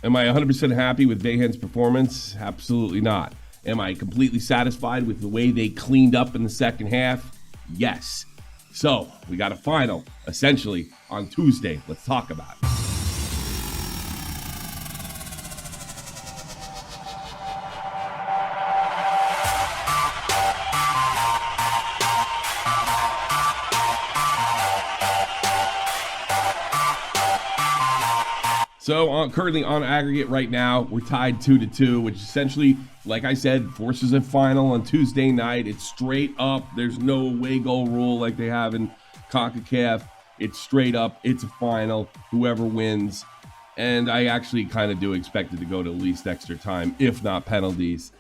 Am I 100% happy with Wehen's performance? Absolutely not. Am I completely satisfied with the way they cleaned up in the second half? Yes. So, we got a final, essentially, on Tuesday. Let's talk about it. So currently on aggregate right now, we're tied 2-2, which essentially, like I said, forces a final on Tuesday night. It's straight up. There's no away goal rule like they have in CONCACAF. It's straight up. It's a final. Whoever wins. And I actually kind of do expect it to go to at least extra time, if not penalties.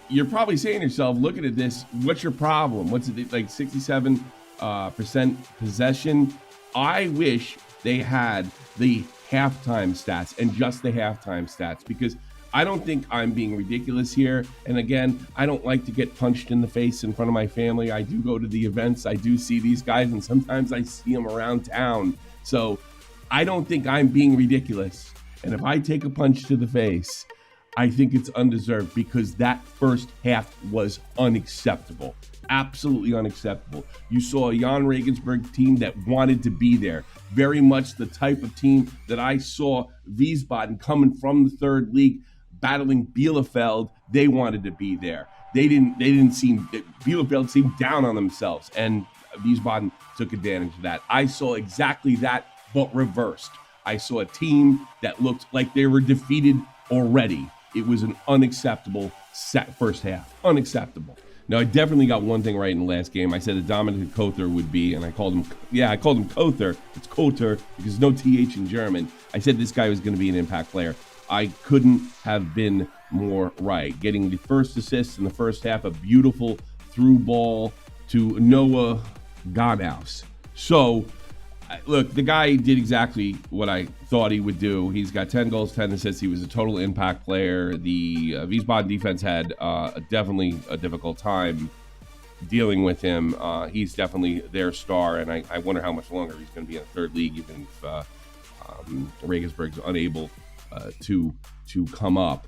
You're probably saying to yourself, looking at this, what's your problem? What's it, like 67% possession? I wish they had the halftime stats and just the halftime stats, because I don't think I'm being ridiculous here. And again, I don't like to get punched in the face in front of my family. I do go to the events. I do see these guys, and sometimes I see them around town. So I don't think I'm being ridiculous. And if I take a punch to the face, I think it's undeserved, because that first half was unacceptable. Absolutely unacceptable. You saw a Jan Regensburg team that wanted to be there. Very much the type of team that I saw Wiesbaden coming from the third league, battling Bielefeld. They wanted to be there. Bielefeld seemed down on themselves, and Wiesbaden took advantage of that. I saw exactly that, but reversed. I saw a team that looked like they were defeated already. It was an unacceptable first half. Unacceptable. Now, I definitely got one thing right in the last game. I said that Dominic Kother would be, and I called him Kother. It's Kother because no TH in German. I said this guy was going to be an impact player. I couldn't have been more right. Getting the first assist in the first half, a beautiful through ball to Noah Godhouse. So, look, the guy did exactly what I thought he would do. He's got 10 goals, 10 assists. He was a total impact player. The Wiesbaden defense had definitely a difficult time dealing with him. He's definitely their star, and I wonder how much longer he's going to be in the third league, even if Regensburg's unable to come up.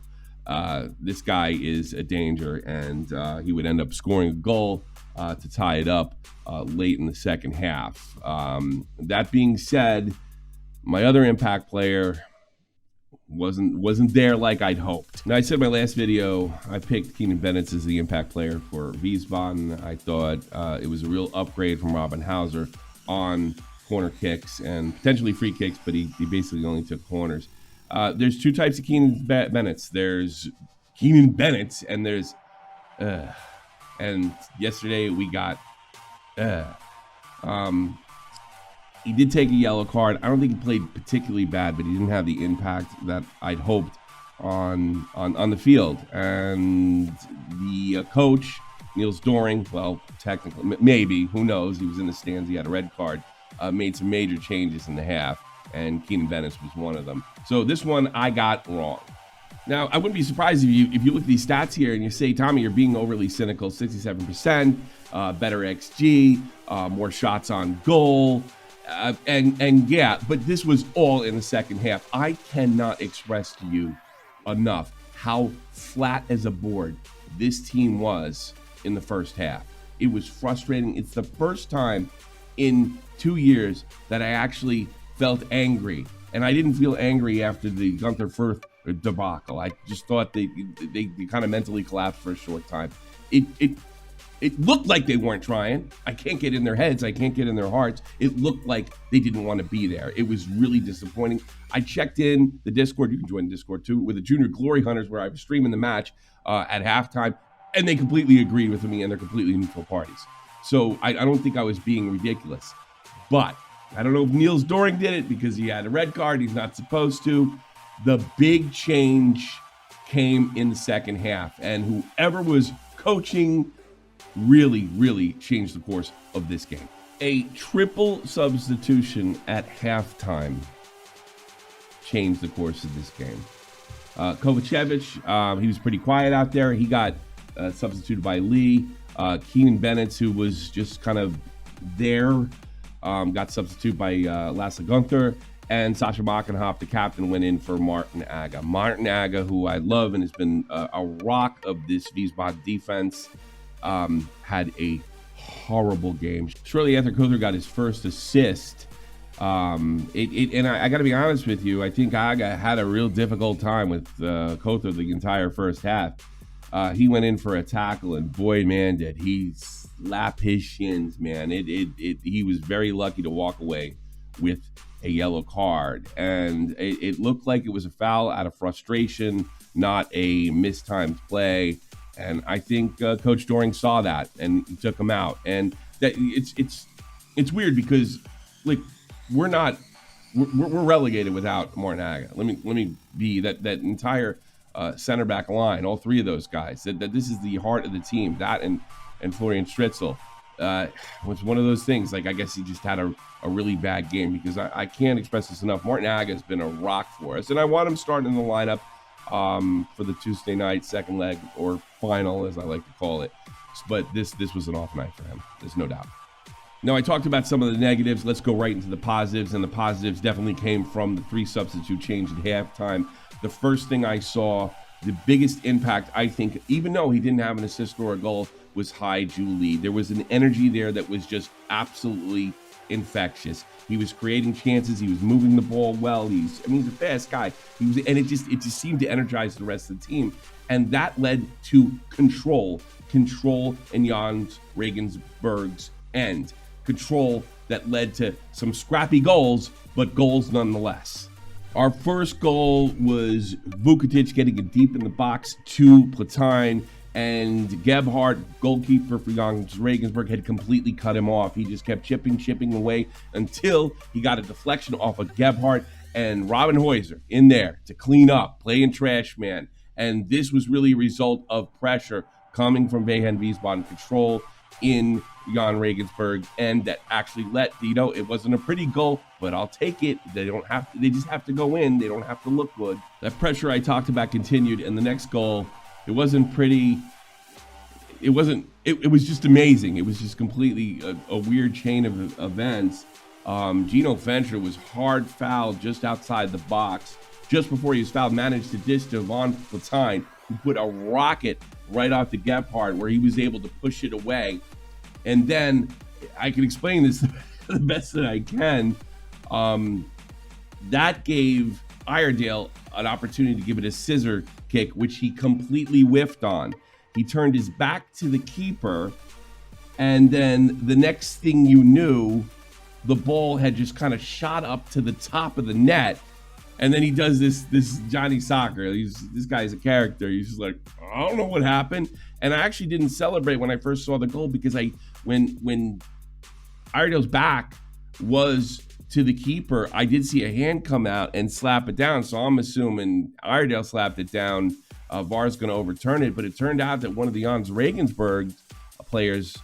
This guy is a danger, and he would end up scoring a goal to tie it up late in the second half. That being said, my other impact player wasn't there like I'd hoped. Now, I said in my last video, I picked Keenan Bennett as the impact player for Wiesbaden. I thought it was a real upgrade from Robin Hauser on corner kicks and potentially free kicks, but he basically only took corners. There's two types of Keenan Bennetts. There's Keenan Bennett, and there's and yesterday we got he did take a yellow card. I don't think he played particularly bad, but he didn't have the impact that I'd hoped on the field. And the coach, Niels Doring, well, technically, maybe, who knows? He was in the stands. He had a red card. Made some major changes in the half, and Keenan Bennett was one of them. So this one I got wrong. Now, I wouldn't be surprised if you look at these stats here and you say, Tommy, you're being overly cynical. 67%, better XG, more shots on goal. And yeah, but this was all in the second half. I cannot express to you enough how flat as a board this team was in the first half. It was frustrating. It's the first time in 2 years that I actually felt angry. And I didn't feel angry after the Gunther Fürth debacle. I just thought they kind of mentally collapsed for a short time. It looked like they weren't trying. I can't get in their heads. I can't get in their hearts. It looked like they didn't want to be there. It was really disappointing. I checked in the Discord. You can join the Discord too, with the Junior Glory Hunters, where I was streaming the match at halftime, and they completely agreed with me, and they're completely neutral parties. So I don't think I was being ridiculous. But I don't know if Niels Doring did it because he had a red card. He's not supposed to. The big change came in the second half, and whoever was coaching really, really changed the course of this game. A triple substitution at halftime changed the course of this game. Kovacevic, he was pretty quiet out there. He got substituted by Lee. Keenan Bennett, who was just kind of there, got substituted by Lasse Gunther. And Sasha Makenhoff, the captain, went in for Martin Aga. Martin Aga, who I love and has been a rock of this Wiesbaden defense, had a horrible game. Shortly after Kother got his first assist, and I got to be honest with you, I think Aga had a real difficult time with Kother the entire first half. He went in for a tackle, and boy, man, did he slap his shins, man. He was very lucky to walk away with a yellow card, and it looked like it was a foul out of frustration, not a mistimed play. And I think Coach Doring saw that, and he took him out. And that it's weird because, like, we're relegated without Martin Aga. Let me be that entire center back line, all three of those guys. That this is the heart of the team. That and Florian Stritzel. Was one of those things. Like, I guess he just had a really bad game, because I can't express this enough. Martin Aga has been a rock for us, and I want him starting in the lineup for the Tuesday night second leg, or final, as I like to call it. But this was an off night for him. There's no doubt. Now, I talked about some of the negatives. Let's go right into the positives, and the positives definitely came from the 3 substitute change at halftime. The first thing I saw, the biggest impact, I think, even though he didn't have an assist or a goal, was Haidju Lee. There was an energy there that was just absolutely infectious. He was creating chances. He was moving the ball well. He's a fast guy. It just seemed to energize the rest of the team, and that led to control in Jan Regensburg's end. Control that led to some scrappy goals, but goals nonetheless. Our first goal was Vukotic getting it deep in the box to Platine, and Gebhardt, goalkeeper for Jan Regensburg, had completely cut him off. He just kept chipping away until he got a deflection off of Gebhardt, and Robin Heuser in there to clean up, playing trash man. And this was really a result of pressure coming from Wehen Wiesbaden, control in Jan Regensburg, and that actually it wasn't a pretty goal, but I'll take it. They just have to go in. They don't have to look good. That pressure I talked about continued, and the next goal, it wasn't pretty. It was just amazing. It was just completely a weird chain of events. Gino Venture was hard fouled just outside the box. Just before he was fouled, managed to dish to Von Platine, who put a rocket right off the Gebhardt, where he was able to push it away. And then I can explain this the best that I can. That gave Iredale an opportunity to give it a scissor kick, which he completely whiffed on. He turned his back to the keeper, and then the next thing you knew, the ball had just kind of shot up to the top of the net. And then he does this Johnny Soccer. This guy's a character. He's just like, I don't know what happened. And I actually didn't celebrate when I first saw the goal, because when Iredale's back was to the keeper, I did see a hand come out and slap it down. So I'm assuming Iredale slapped it down. VAR's going to overturn it. But it turned out that one of the Jan Regensburg players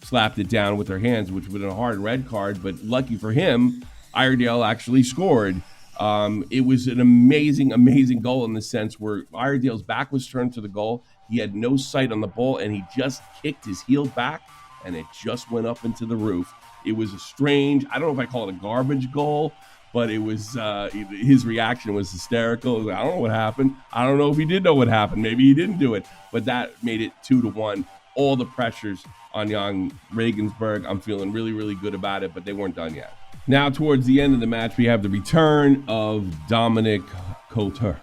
slapped it down with their hands, which would have been a hard red card. But lucky for him, Iredale actually scored. It was an amazing goal, in the sense where Iredale's back was turned to the goal. He had no sight on the ball, and he just kicked his heel back, and it just went up into the roof. It was a strange, I don't know if I call it a garbage goal, but it was, his reaction was hysterical. I don't know what happened. I don't know if he did know what happened. Maybe he didn't do it, but that made it 2-1. All the pressures on Jan Regensburg. I'm feeling really, really good about it, but they weren't done yet. Now, towards the end of the match, we have the return of Dominic Kother.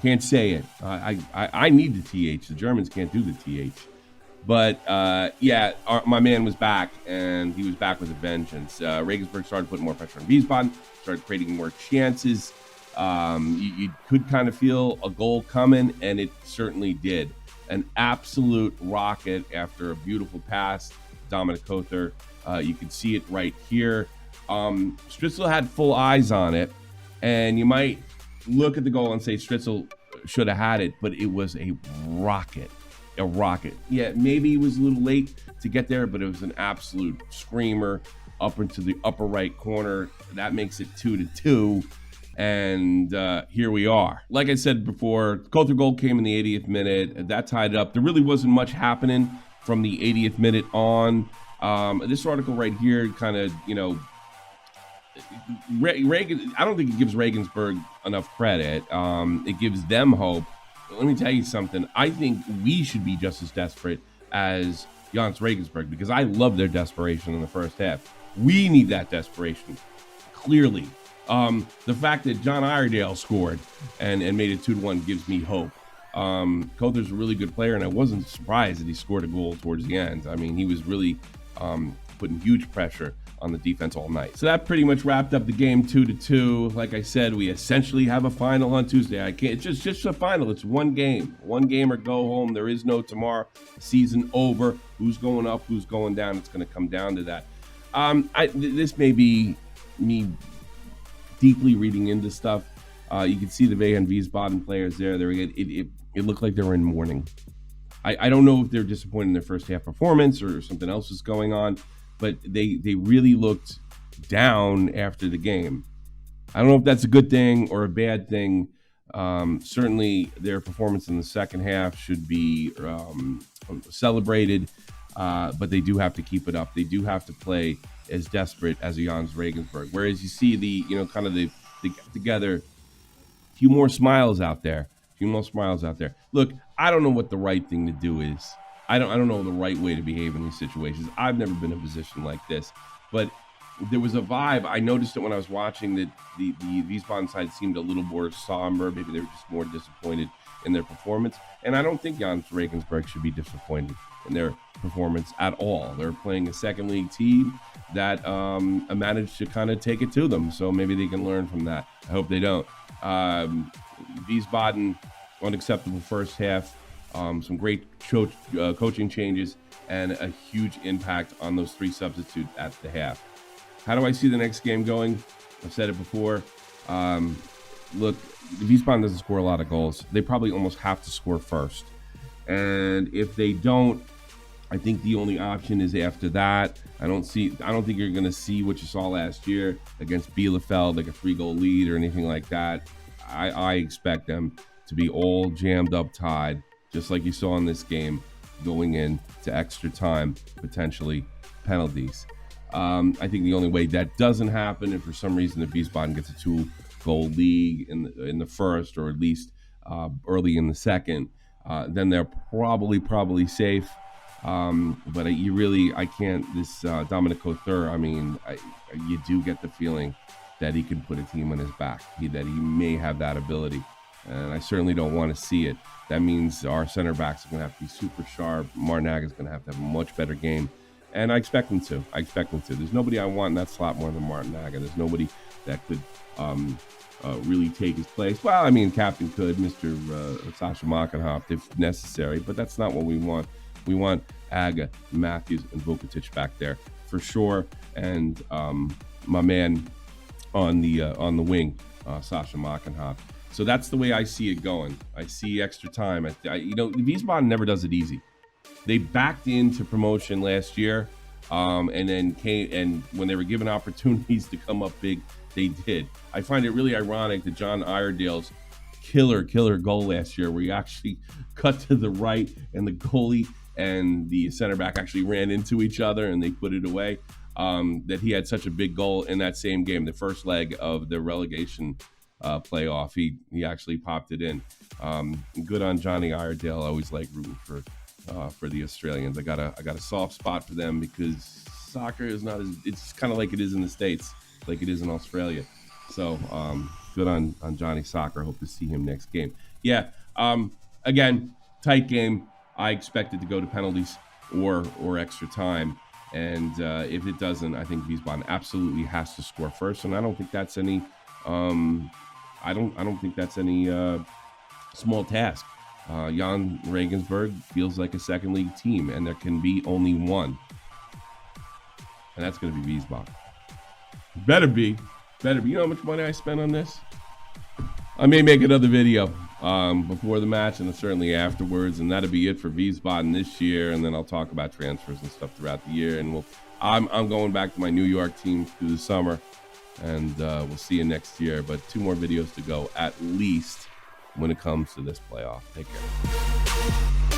Can't say it. I need the TH. The Germans can't do the TH. But, my man was back, and he was back with a vengeance. Regensburg started putting more pressure on Wiesbaden, started creating more chances. You could kind of feel a goal coming, and it certainly did. An absolute rocket after a beautiful pass. Dominic Kother. You can see it right here. Stritzel had full eyes on it, and you might look at the goal and say Stritzel should have had it, but it was a rocket. Yeah, maybe he was a little late to get there, but it was an absolute screamer up into the upper right corner. That makes it 2-2, and here we are. Like I said before, Kother goal came in the 80th minute. That tied it up. There really wasn't much happening from the 80th minute on. This article right here kind of, Reagan, I don't think it gives Regensburg enough credit. It gives them hope. Let me tell you something. I think we should be just as desperate as Jans Regensburg, because I love their desperation in the first half. We need that desperation, clearly. The fact that John Iredale scored and made it 2-1 gives me hope. Kother's a really good player, and I wasn't surprised that he scored a goal towards the end. I mean, he was really putting huge pressure on the defense all night. So that pretty much wrapped up the game, 2-2. Like I said, we essentially have a final on Tuesday. It's just a final. It's one game or go home. There is no tomorrow. Season over. Who's going up? Who's going down? It's going to come down to that. This may be me deeply reading into stuff. You can see the Wehen Wiesbaden players there. It looked like they were in mourning. I don't know if they're disappointed in their first half performance or something else is going on, but they really looked down after the game. I don't know if that's a good thing or a bad thing. Certainly their performance in the second half should be celebrated, but they do have to keep it up. They do have to play as desperate as a Jans Regensburg. Whereas you see the get together, a few more smiles out there. Look, I don't know what the right thing to do is. I don't know the right way to behave in these situations. I've never been in a position like this, but there was a vibe. I noticed it when I was watching that the Wiesbaden side seemed a little more somber. Maybe they were just more disappointed in their performance. And I don't think Jans Regensburg should be disappointed in their performance at all. They're playing a second league team that managed to kind of take it to them. So maybe they can learn from that. I hope they don't. Wiesbaden, unacceptable first half. Some great coaching changes and a huge impact on those three substitutes at the half. How do I see the next game going? I've said it before. Look, Wiesbaden doesn't score a lot of goals. They probably almost have to score first. And if they don't, I think the only option is after that. I don't think you're going to see what you saw last year against Bielefeld, like a 3-goal lead or anything like that. I expect them to be all jammed up tied, just like you saw in this game, going into extra time, potentially penalties. I think the only way that doesn't happen, if for some reason the Wiesbaden gets a 2-goal lead in the first, or at least early in the second, then they're probably safe. But I can't. This Dominic Kother, I mean, you do get the feeling that he can put a team on his back, that he may have that ability. And I certainly don't want to see it. That means our center backs are going to have to be super sharp. Martinaga is going to have a much better game. And I expect him to. There's nobody I want in that slot more than Martinaga. There's nobody that could really take his place. Well, I mean, captain could, Mr. Sasha Makenhop, if necessary. But that's not what we want. We want Aga, Matthews, and Vukotic back there for sure. And my man on the wing, Sasha Makenhop. So that's the way I see it going. I see extra time. Wiesbaden never does it easy. They backed into promotion last year, and then and when they were given opportunities to come up big, they did. I find it really ironic that John Iredale's killer goal last year, where he actually cut to the right and the goalie and the center back actually ran into each other and they put it away, that he had such a big goal in that same game, the first leg of the relegation playoff. He actually popped it in. Good on Johnny Iredale. I always like rooting for the Australians. I got a soft spot for them because soccer is not it's kind of like it is in the States, like it is in Australia. So good on Johnny Soccer. Hope to see him next game. Yeah. Again, tight game. I expect it to go to penalties or extra time. And if it doesn't, I think Wiesbaden absolutely has to score first. And I don't think that's any I don't think that's any small task. Jan Regensburg feels like a second league team, and there can be only one. And that's going to be Wiesbaden. Better be. You know how much money I spent on this? I may make another video before the match and certainly afterwards, and that'll be it for Wiesbaden this year. And then I'll talk about transfers and stuff throughout the year. And I'm going back to my New York team through the summer, and we'll see you next year. But 2 more videos to go at least when it comes to this playoff. Take care.